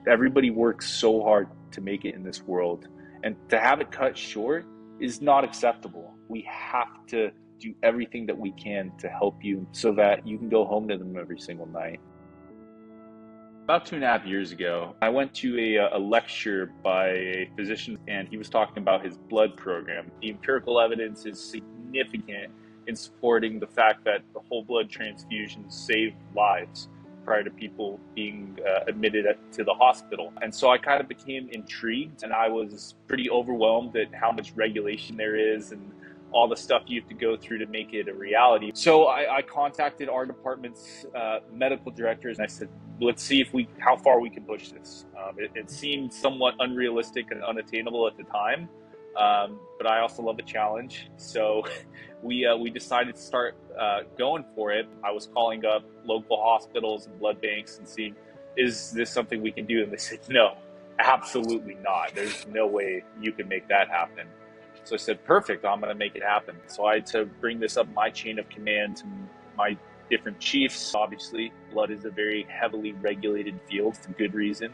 Everybody works so hard to make it in this world, and to have it cut short is not acceptable. We have to do everything that we can to help you so that you can go home to them every single night. About 2.5 years ago, I went to a lecture by a physician, and he was talking about his blood program. The empirical evidence is significant in supporting the fact that the whole blood transfusions save lives prior to people being admitted to the hospital. And so I kind of became intrigued, and I was pretty overwhelmed at how much regulation there is and all the stuff you have to go through to make it a reality. So I contacted our department's medical directors, and I said, let's see how far we can push this. It seemed somewhat unrealistic and unattainable at the time, but I also love a challenge. So we decided to start going for it. I was calling up local hospitals and blood banks and seeing, is this something we can do? And they said, no, absolutely not. There's no way you can make that happen. So I said, perfect, I'm going to make it happen. So I had to bring this up my chain of command to my different chiefs. Obviously, blood is a very heavily regulated field for good reason.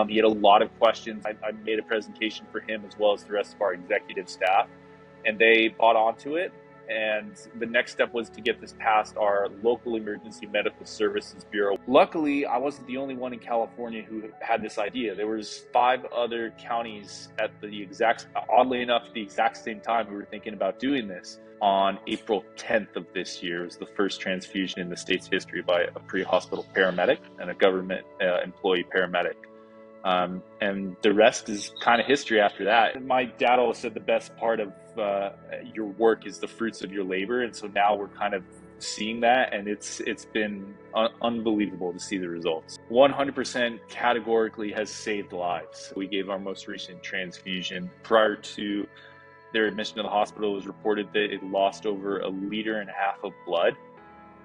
He had a lot of questions. I made a presentation for him as well as the rest of our executive staff, and they bought onto it. And the next step was to get this past our local emergency medical services bureau. Luckily, I wasn't the only one in California who had this idea. There was 5 other counties at oddly enough, the exact same time we were thinking about doing this. On April 10th of this year was the first transfusion in the state's history by a pre-hospital paramedic and a government employee paramedic. And the rest is kind of history after that. My dad always said the best part of your work is the fruits of your labor. And so now we're kind of seeing that, and it's been unbelievable to see the results. 100% categorically has saved lives. We gave our most recent transfusion prior to their admission to the hospital. It was reported that it lost over 1.5 liters of blood.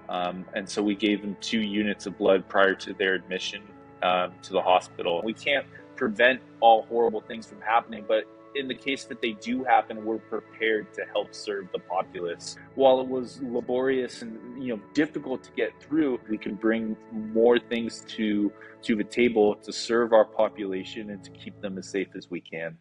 And so we gave them 2 units of blood prior to their admission to the hospital. We can't prevent all horrible things from happening, but in the case that they do happen, we're prepared to help serve the populace. While it was laborious and difficult to get through, we can bring more things to the table to serve our population and to keep them as safe as we can.